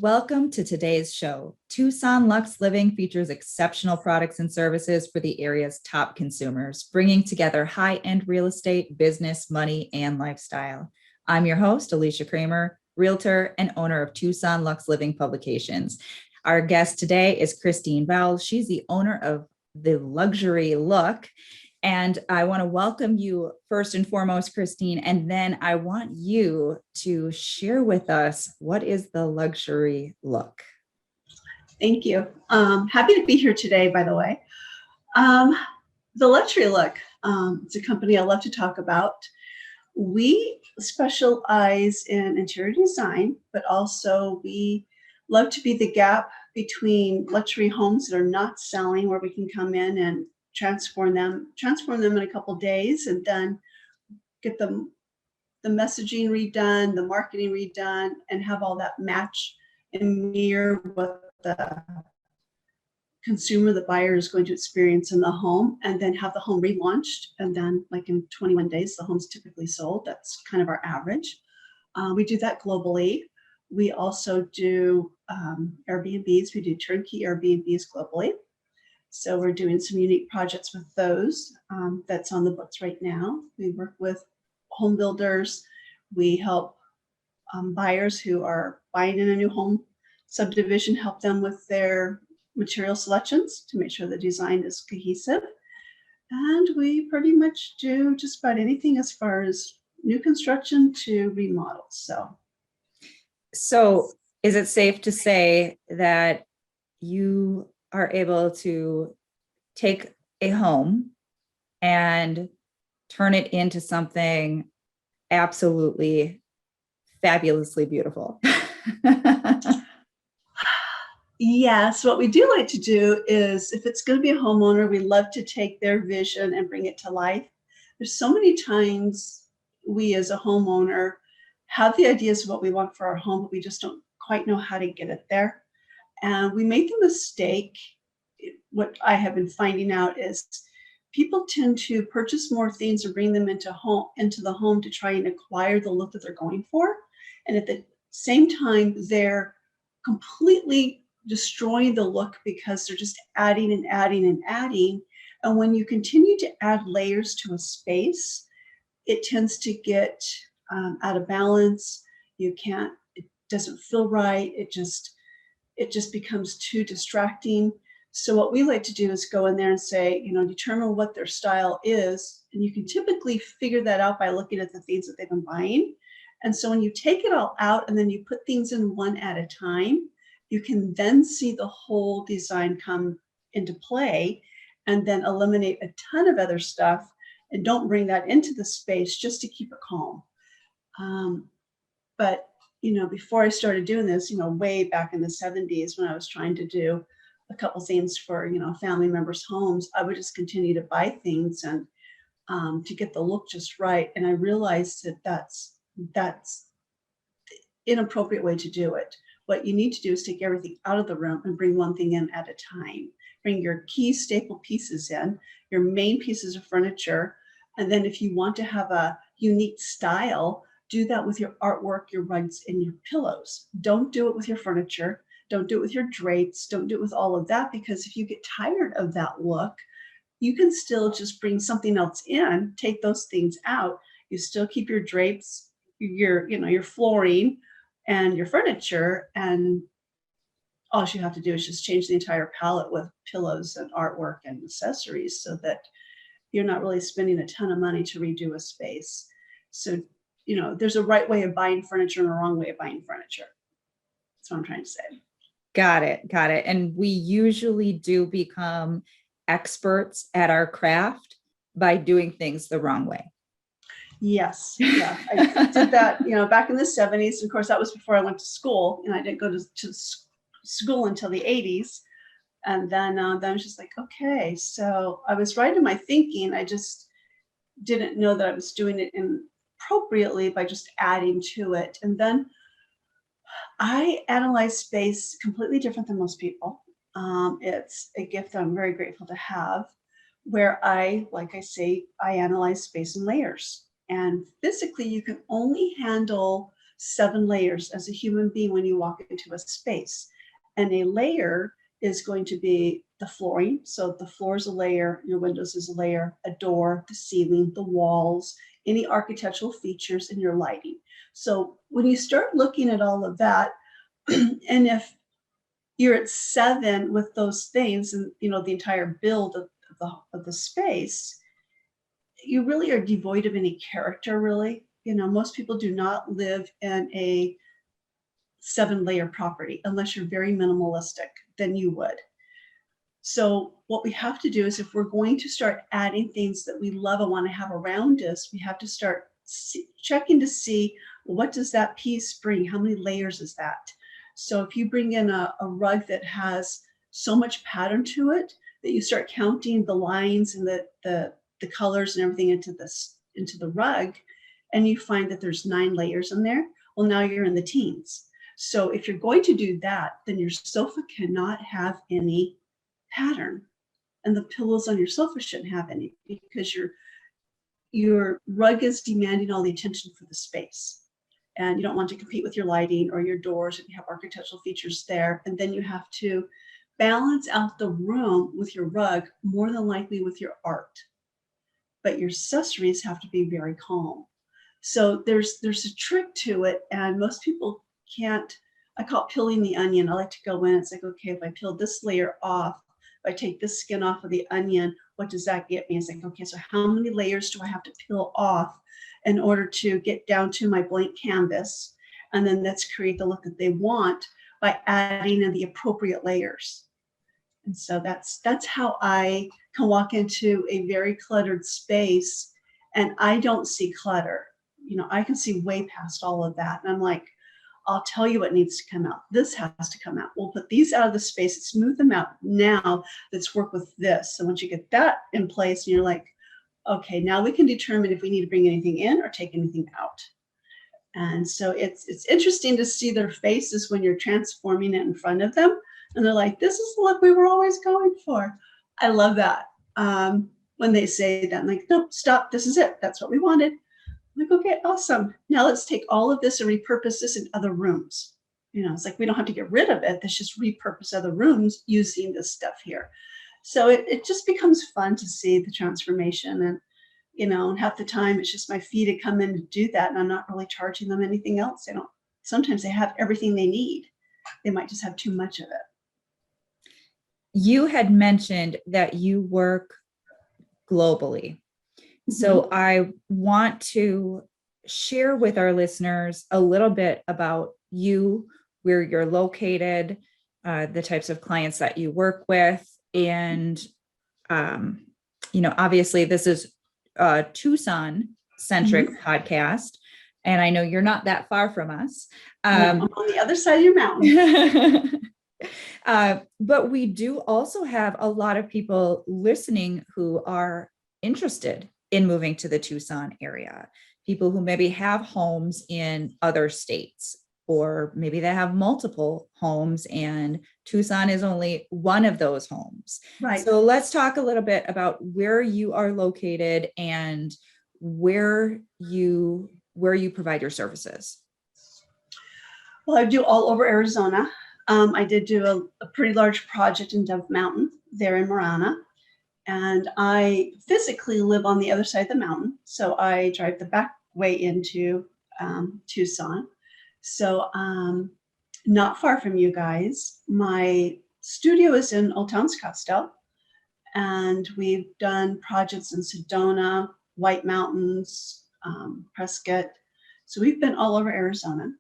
Welcome to today's show. Tucson Luxe Living features exceptional products and services for the area's top consumers, bringing together high-end real estate, business, money, and lifestyle. I'm your host, Alicia Kramer, realtor and owner of Tucson Luxe Living Publications. Our guest today is Kristine Vowles. She's the owner of the Luxury Look. And I want to welcome you first and foremost, Kristine, and then I want you to share with us what is the Luxury Look. Thank you. Happy to be here today, by the way. The Luxury Look, it's a company I love to talk about. We specialize in interior design, but also we love to be the gap between luxury homes that are not selling, where we can come in and transform them in a couple of days, and then get the messaging redone, the marketing redone, and have all that match and mirror what the consumer, the buyer, is going to experience in the home, and then have the home relaunched. And then, like in 21 days, the home's typically sold. That's kind of our average. We do that globally. We also do Airbnbs. We do turnkey Airbnbs globally. So we're doing some unique projects with those. That's on the books right now. We work with home builders. We help buyers who are buying in a new home subdivision, help them with their material selections to make sure the design is cohesive. And we pretty much do just about anything as far as new construction to remodels. So is it safe to say that you are able to take a home and turn it into something absolutely fabulously beautiful? Yes, what we do like to do is, if it's going to be a homeowner, we love to take their vision and bring it to life. There's so many times we as a homeowner have the ideas of what we want for our home, but we just don't quite know how to get it there. And we make the mistake, what I have been finding out is people tend to purchase more things or bring them into the home to try and acquire the look that they're going for. And at the same time, they're completely destroying the look because they're just adding and adding and adding. And when you continue to add layers to a space, it tends to get out of balance. It doesn't feel right. It just becomes too distracting. So what we like to do is go in there and say, determine what their style is. And you can typically figure that out by looking at the things that they've been buying. And so when you take it all out and then you put things in one at a time, you can then see the whole design come into play, and then eliminate a ton of other stuff and don't bring that into the space just to keep it calm. But before I started doing this, way back in the 70s, when I was trying to do a couple things for, family members' homes, I would just continue to buy things and to get the look just right. And I realized that that's the inappropriate way to do it. What you need to do is take everything out of the room and bring one thing in at a time. Bring your key staple pieces in, your main pieces of furniture. And then if you want to have a unique style, do that with your artwork, your rugs, and your pillows. Don't do it with your furniture. Don't do it with your drapes. Don't do it with all of that, because if you get tired of that look, you can still just bring something else in, take those things out. You still keep your drapes, your flooring, and your furniture, and all you have to do is just change the entire palette with pillows and artwork and accessories, so that you're not really spending a ton of money to redo a space. So, there's a right way of buying furniture and a wrong way of buying furniture. That's what I'm trying to say. Got it. And we usually do become experts at our craft by doing things the wrong way. Yes. Yeah. I did that, back in the 70s. Of course, that was before I went to school, and I didn't go to school until the 80s. And then I was just like, okay, so I was right in my thinking. I just didn't know that I was doing it appropriately by just adding to it. And then I analyze space completely different than most people. It's a gift that I'm very grateful to have, where like I say, I analyze space in layers. And physically, you can only handle 7 layers as a human being when you walk into a space. And a layer is going to be the flooring. So the floor is a layer, your windows is a layer, a door, the ceiling, the walls, any architectural features, and your lighting. So when you start looking at all of that, and if you're at 7 with those things and the entire build of the space, you really are devoid of any character, really. Most people do not live in a 7-layer property unless you're very minimalistic, then you would. So what we have to do is, if we're going to start adding things that we love and want to have around us, we have to start checking to see, well, what does that piece bring? How many layers is that? So if you bring in a rug that has so much pattern to it that you start counting the lines and the colors and everything into the rug, and you find that there's 9 layers in there, well, now you're in the teens. So if you're going to do that, then your sofa cannot have any pattern, and the pillows on your sofa shouldn't have any, because your rug is demanding all the attention for the space, and you don't want to compete with your lighting or your doors if you have architectural features there. And then you have to balance out the room with your rug, more than likely with your art, but your accessories have to be very calm. So there's a trick to it, and most people can't. I call it peeling the onion. I like to go in, it's like, okay, if I peel this layer off, if I take this skin off of the onion, what does that get me? It's like, okay, so how many layers do I have to peel off in order to get down to my blank canvas? And then let's create the look that they want by adding in the appropriate layers. And so that's how I can walk into a very cluttered space, and I don't see clutter. I can see way past all of that. And I'm like, I'll tell you what needs to come out. This has to come out. We'll put these out of the space, smooth them out. Now let's work with this. So once you get that in place, and you're like, okay, now we can determine if we need to bring anything in or take anything out. And so it's interesting to see their faces when you're transforming it in front of them. And they're like, this is the look we were always going for. I love that. When they say that, I'm like, no, stop, this is it. That's what we wanted. I'm like, okay, awesome. Now let's take all of this and repurpose this in other rooms. It's like, we don't have to get rid of it. Let's just repurpose other rooms using this stuff here. So it just becomes fun to see the transformation. And half the time it's just my fee to come in to do that. And I'm not really charging them anything else. Sometimes they have everything they need. They might just have too much of it. You had mentioned that you work globally. So I want to share with our listeners a little bit about you, where you're located, the types of clients that you work with. And, obviously this is a Tucson-centric podcast, and I know you're not that far from us. No, I'm on the other side of your mountain. But we do also have a lot of people listening who are interested in moving to the Tucson area, people who maybe have homes in other states, or maybe they have multiple homes and Tucson is only one of those homes. Right. So let's talk a little bit about where you are located and where you provide your services. Well, I do all over Arizona. I did do a pretty large project in Dove Mountain there in Marana. And I physically live on the other side of the mountain. So I drive the back way into Tucson. So not far from you guys. My studio is in Old Town Scottsdale. And we've done projects in Sedona, White Mountains, Prescott. So we've been all over Arizona.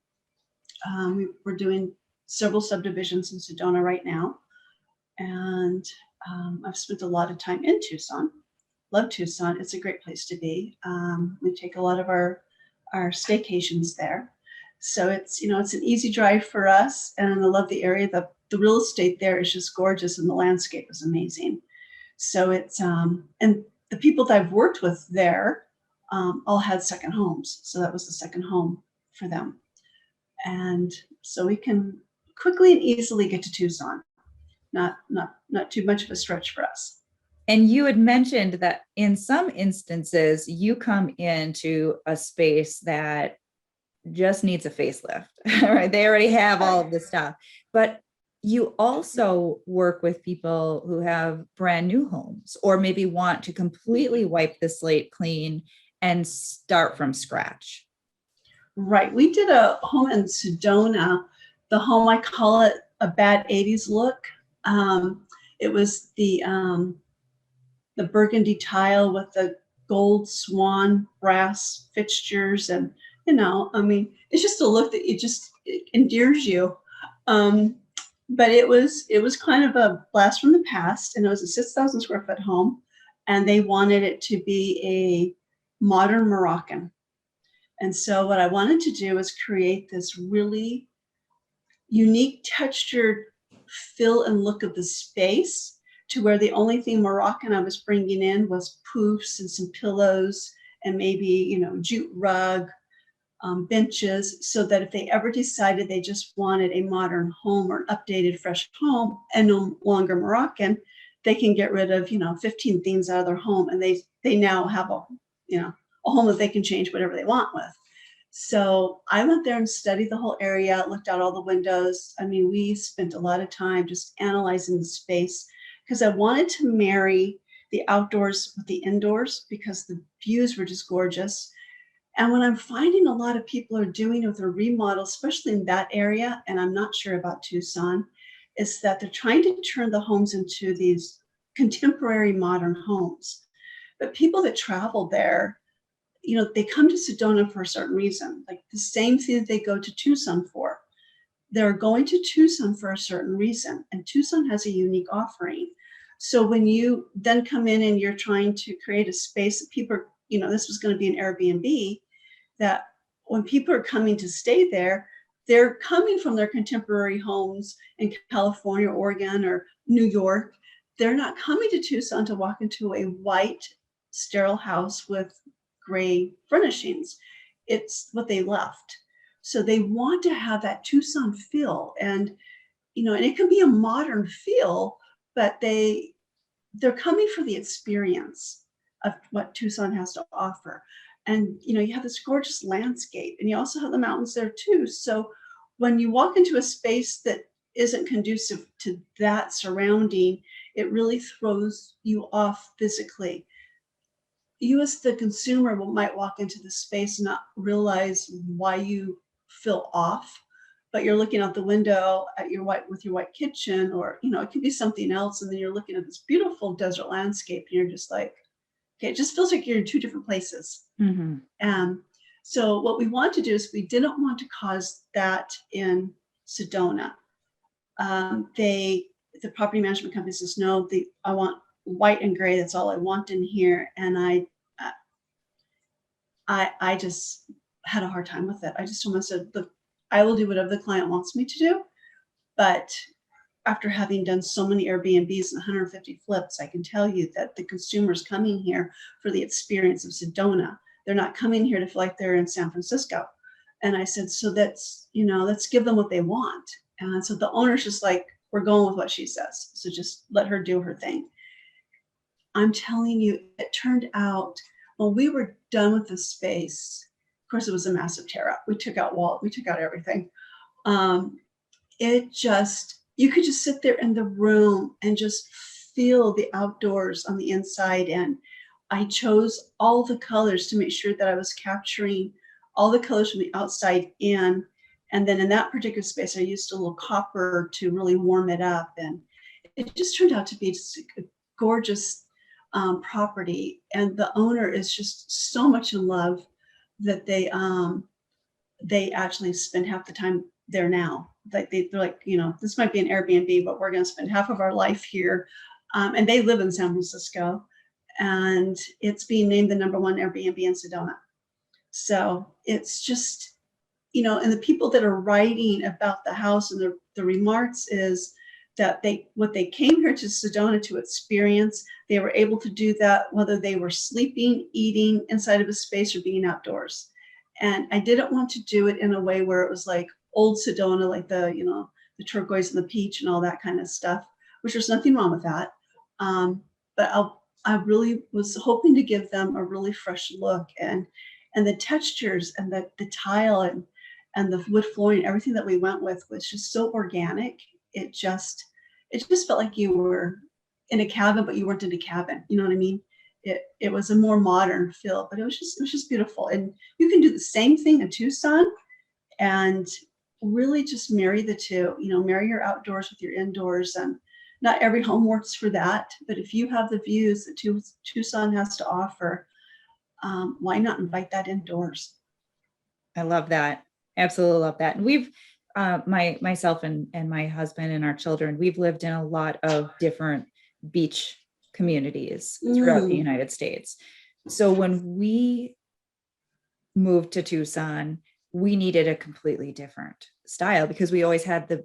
We're doing several subdivisions in Sedona right now. And I've spent a lot of time in Tucson. Love Tucson. It's a great place to be. We take a lot of our staycations there. So it's an easy drive for us, and I love the area. The real estate there is just gorgeous, and the landscape is amazing. So it's and the people that I've worked with there all had second homes. So that was the second home for them. And so we can quickly and easily get to Tucson. Not too much of a stretch for us. And you had mentioned that in some instances, you come into a space that just needs a facelift, right? They already have all of this stuff. But you also work with people who have brand new homes or maybe want to completely wipe the slate clean and start from scratch. Right. We did a home in Sedona. The home, I call it a bad 80s look. It was the burgundy tile with the gold swan brass fixtures. And, I mean, it's just a look that it endears you. But it was kind of a blast from the past, and it was a 6,000 square foot home, and they wanted it to be a modern Moroccan. And so what I wanted to do is create this really unique textured feel and look of the space, to where the only thing Moroccan I was bringing in was poofs and some pillows and maybe, jute rug, benches, so that if they ever decided they just wanted a modern home or an updated, fresh home and no longer Moroccan, they can get rid of, 15 things out of their home, and they now have a home that they can change whatever they want with. So I went there and studied the whole area, looked out all the windows. I mean, we spent a lot of time just analyzing the space, because I wanted to marry the outdoors with the indoors, because the views were just gorgeous. And what I'm finding a lot of people are doing with a remodel, especially in that area, and I'm not sure about Tucson, is that they're trying to turn the homes into these contemporary modern homes. But people that travel there, they come to Sedona for a certain reason, like the same thing that they go to Tucson for. They're going to Tucson for a certain reason, and Tucson has a unique offering. So when you then come in and you're trying to create a space that people are, this was going to be an Airbnb, that when people are coming to stay there, they're coming from their contemporary homes in California, Oregon, or New York. They're not coming to Tucson to walk into a white, sterile house with gray furnishings. It's what they left. So they want to have that Tucson feel, and and it can be a modern feel, but they're coming for the experience of what Tucson has to offer. And you have this gorgeous landscape, and you also have the mountains there too. So when you walk into a space that isn't conducive to that surrounding, it really throws you off physically. You as the consumer might walk into the space and not realize why you feel off, but you're looking out the window at your white kitchen, or it could be something else, and then you're looking at this beautiful desert landscape, and you're just like, okay, it just feels like you're in two different places. Mm-hmm. So what we want to do is, we didn't want to cause that in Sedona. The property management company says, no, I want white and gray. That's all I want in here. And I just had a hard time with it. I just told myself, look, I will do whatever the client wants me to do. But after having done so many Airbnbs and 150 flips, I can tell you that the consumer's coming here for the experience of Sedona. They're not coming here to feel like they're in San Francisco. And I said, so let's give them what they want. And so the owner's just like, we're going with what she says. So just let her do her thing. I'm telling you, it turned out, when we were done with the space, of course, it was a massive tear up. We took out walls, we took out everything. You could just sit there in the room and just feel the outdoors on the inside. And I chose all the colors to make sure that I was capturing all the colors from the outside in. And then in that particular space, I used a little copper to really warm it up. And it just turned out to be just a gorgeous property. And the owner is just so much in love that they actually spend half the time there now. Like they're like, this might be an Airbnb, but we're going to spend half of our life here. And they live in San Francisco, and it's being named the #1 Airbnb in Sedona. So it's just, and the people that are writing about the house, and the remarks is that what they came here to Sedona to experience, they were able to do that whether they were sleeping, eating inside of a space, or being outdoors. And I didn't want to do it in a way where it was like old Sedona, like the turquoise and the peach and all that kind of stuff, which there's nothing wrong with that. But I really was hoping to give them a really fresh look. And and the textures and the tile and the wood flooring, everything that we went with was just so organic. It just felt like you were in a cabin, but you weren't in a cabin. You know what I mean? It was a more modern feel, but it was just beautiful. And you can do the same thing in Tucson and really just marry the two. Marry your outdoors with your indoors. And not every home works for that, but if you have the views that Tucson has to offer, why not invite that indoors? I love that. Absolutely love that. And we've, myself and my husband and our children, we've lived in a lot of different beach communities throughout the United States. So when we moved to Tucson, we needed a completely different style because we always had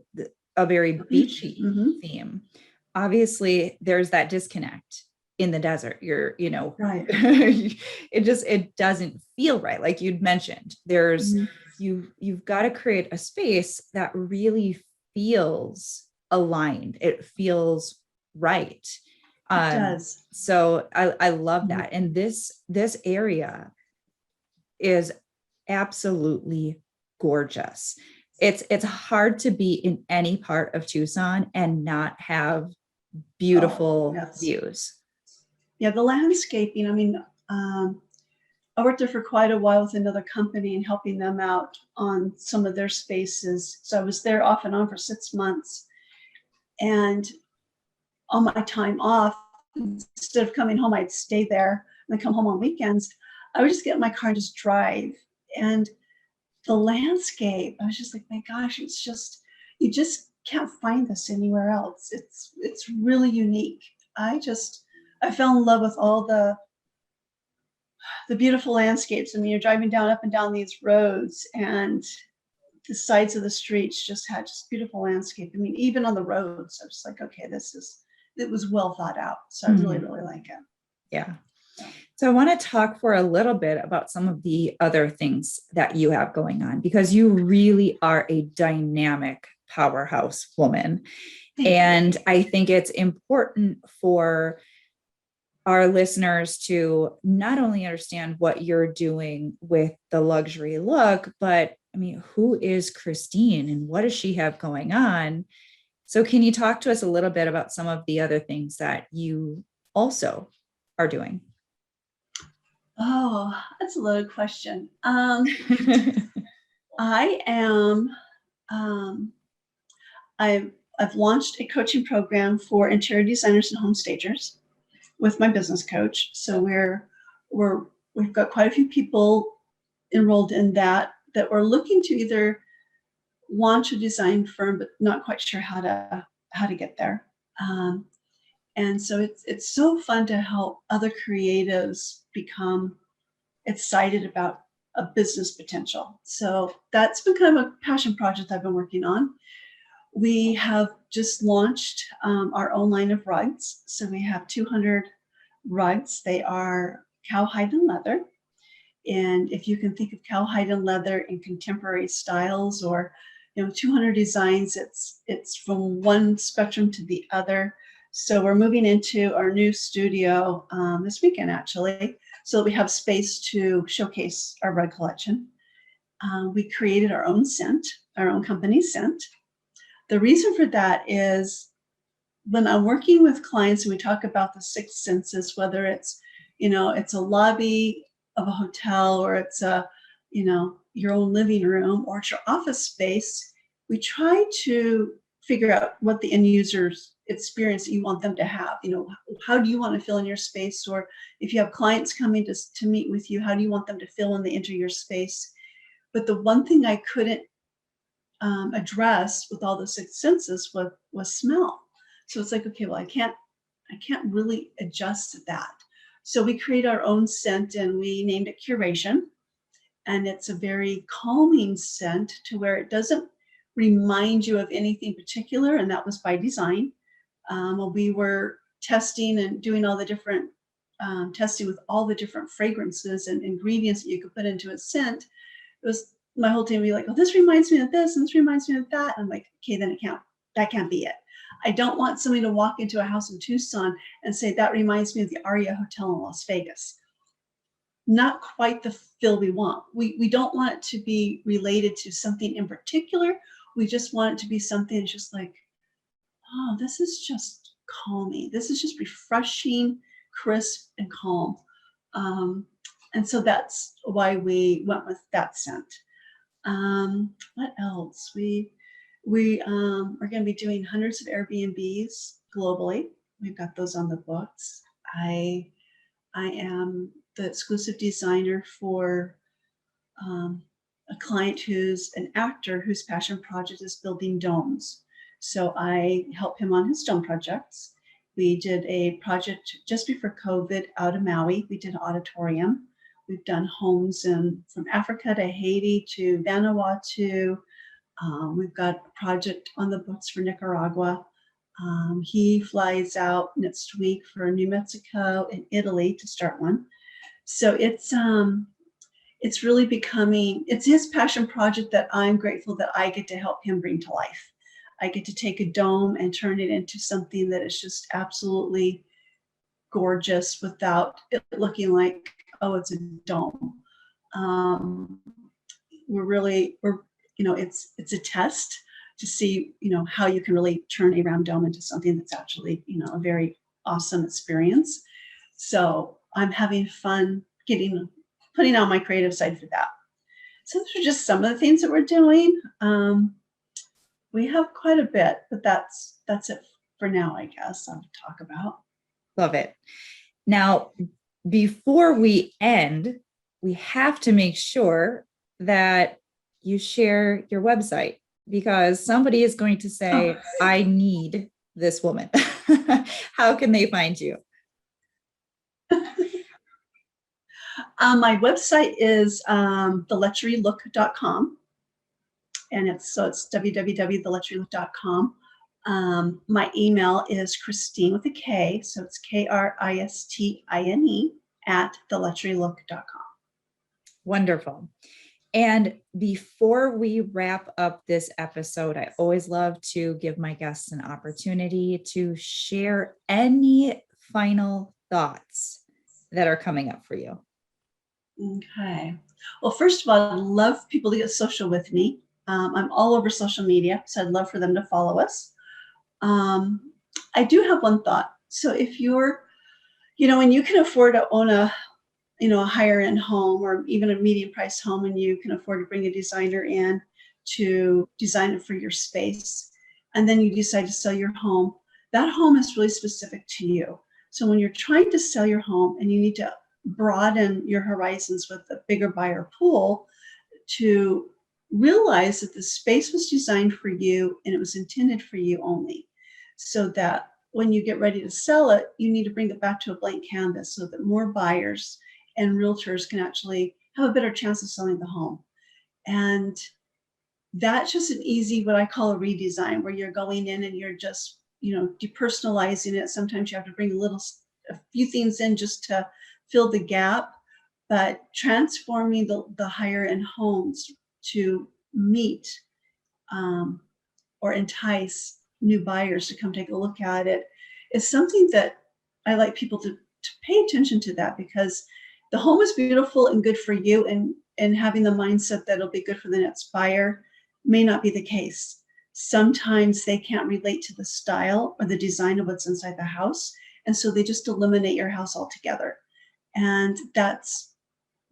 a very beachy theme. Obviously, there's that disconnect in the desert. Right. it doesn't feel right. Like you'd mentioned, you've got to create a space that really feels aligned. It feels right. It does. So I love that. And this area is absolutely gorgeous. It's hard to be in any part of Tucson and not have beautiful views. Yeah, the landscaping. I mean, I worked there for quite a while with another company and helping them out on some of their spaces. So I was there off and on for 6 months. And on my time off, instead of coming home, I'd stay there and then come home on weekends. I would just get in my car and just drive. And the landscape, I was just like, my gosh, it's just, you just can't find this anywhere else. It's really unique. I fell in love with all the beautiful landscapes. I mean, you're driving up and down these roads, and the sides of the streets just had just beautiful landscape. I mean, even on the roads, I was like, okay, it was well thought out. So I really, really like it. Yeah. So I want to talk for a little bit about some of the other things that you have going on, because you really are a dynamic powerhouse woman. And I think it's important for our listeners to not only understand what you're doing with the luxury look, but I mean, who is Kristine and what does she have going on? So can you talk to us a little bit about some of the other things that you also are doing? Oh, that's a loaded question. I am, I've launched a coaching program for interior designers and home stagers with my business coach. So we've got quite a few people enrolled in that we're looking to either launch a design firm, but not quite sure how to get there. And so it's so fun to help other creatives become excited about a business potential. So that's been kind of a passion project I've been working on. We have just launched our own line of rugs. So we have 200 rugs. They are cowhide and leather. And if you can think of cowhide and leather in contemporary styles, or 200 designs, it's from one spectrum to the other. So we're moving into our new studio this weekend, actually, so that we have space to showcase our rug collection. We created our own scent, our own company scent. The reason for that is when I'm working with clients and we talk about the six senses, whether it's, it's a lobby of a hotel, or it's your own living room, or it's your office space, we try to figure out what the end user's experience that you want them to have. How do you want to feel in your space? Or if you have clients coming to meet with you, how do you want them to feel when they enter your space? But the one thing I couldn't address with all the six senses was smell. So it's like, okay, well, I can't really adjust to that. So we create our own scent, and we named it Curation. And it's a very calming scent to where it doesn't remind you of anything particular. And that was by design. We were testing and doing all the different testing with all the different fragrances and ingredients that you could put into a scent. It was my whole team would be like, oh, this reminds me of this, and this reminds me of that. And I'm like, okay, then that can't be it. I don't want somebody to walk into a house in Tucson and say, that reminds me of the Aria Hotel in Las Vegas. not quite the feel we want. We don't want it to be related to something in particular. We just want it to be something that's just like, oh, this is just calming. This is just refreshing, crisp, and calm. And so that's why we went with that scent. What else? We are going to be doing hundreds of Airbnbs globally. We've got those on the books. I am the exclusive designer for a client who's an actor whose passion project is building domes. So I help him on his dome projects. We did a project just before COVID out of Maui. We did an auditorium. We've done homes from Africa to Haiti to Vanuatu. We've got a project on the books for Nicaragua. He flies out next week for New Mexico and Italy to start one. So it's really becoming, it's his passion project that I'm grateful that I get to help him bring to life. I get to take a dome and turn it into something that is just absolutely gorgeous without it looking like, oh, it's a dome. It's a test to see, how you can really turn a round dome into something that's actually, a very awesome experience. So I'm having fun putting on my creative side for that. So those are just some of the things that we're doing. We have quite a bit, but that's it for now, I guess, I'll talk about. Love it. Now, before we end, we have to make sure that you share your website, because somebody is going to say, I need this woman. How can they find you? My website is theluxurylook.com, and it's www.theluxurylook.com. My email is Kristine with a K, so it's Kristine at theluxurylook.com. Wonderful. And before we wrap up this episode, I always love to give my guests an opportunity to share any final thoughts that are coming up for you. Okay. Well, first of all, I'd love people to get social with me. I'm all over social media, so I'd love for them to follow us. I do have one thought. So if you're, when you can afford to own a higher end home or even a medium price home, and you can afford to bring a designer in to design it for your space, and then you decide to sell your home, that home is really specific to you. So when you're trying to sell your home and you need to broaden your horizons with a bigger buyer pool, to realize that the space was designed for you and it was intended for you only, so that when you get ready to sell it, you need to bring it back to a blank canvas so that more buyers and realtors can actually have a better chance of selling the home. And that's just an easy, what I call a redesign, where you're going in and you're just, depersonalizing it. Sometimes you have to bring a few things in just to fill the gap, but transforming the higher end homes to meet or entice new buyers to come take a look at it is something that I like people to pay attention to, that because the home is beautiful and good for you, and having the mindset that it'll be good for the next buyer may not be the case. Sometimes they can't relate to the style or the design of what's inside the house, and so they just eliminate your house altogether. And that's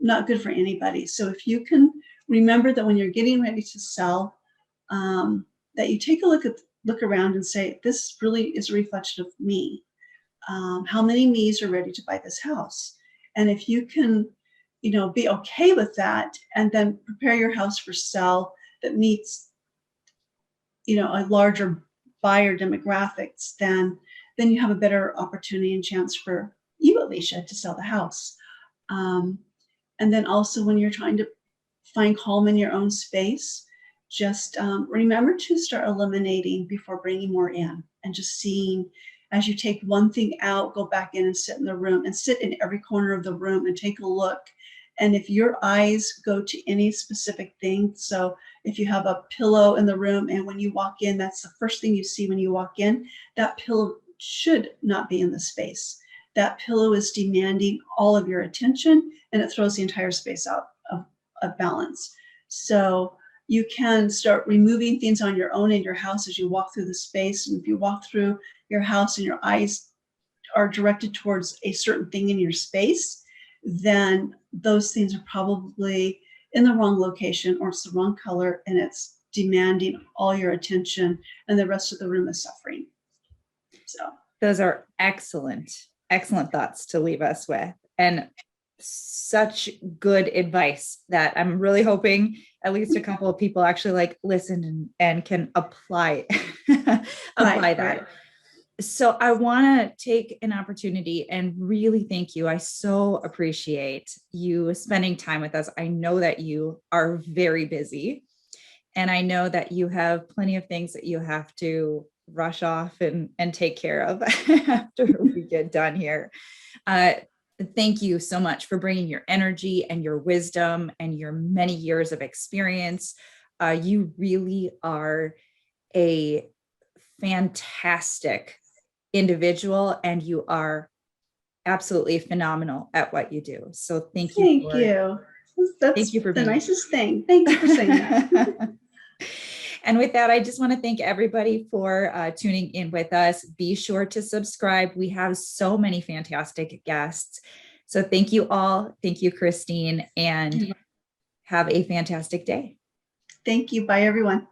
not good for anybody. So if you can remember that when you're getting ready to sell, that you take a look around and say, this really is a reflection of me. How many me's are ready to buy this house? And if you can, be okay with that, and then prepare your house for sale that meets, a larger buyer demographics, then you have a better opportunity and chance for you, Alicia, to sell the house. And then also when you're trying to find calm in your own space, just remember to start eliminating before bringing more in, and just seeing as you take one thing out, go back in and sit in the room and sit in every corner of the room and take a look. And if your eyes go to any specific thing, so if you have a pillow in the room and when you walk in, that's the first thing you see when you walk in, that pillow should not be in the space. that pillow is demanding all of your attention, and it throws the entire space out of balance. So you can start removing things on your own in your house as you walk through the space. And if you walk through your house and your eyes are directed towards a certain thing in your space, then those things are probably in the wrong location, or it's the wrong color, and it's demanding all your attention, and the rest of the room is suffering. So those are excellent, excellent thoughts to leave us with, and such good advice that I'm really hoping at least a couple of people actually like listen and can apply that. Right. So I want to take an opportunity and really thank you. I so appreciate you spending time with us. I know that you are very busy, and I know that you have plenty of things that you have to rush off and take care of after we get done here. Thank you so much for bringing your energy and your wisdom and your many years of experience. You really are a fantastic individual, and you are absolutely phenomenal at what you do. So thank you. Thank you. That's thank you for the being nicest thing. Thank you for saying that. And with that, I just want to thank everybody for tuning in with us. Be sure to subscribe. We have so many fantastic guests. So thank you all. Thank you, Kristine, and have a fantastic day. Thank you. Bye, everyone.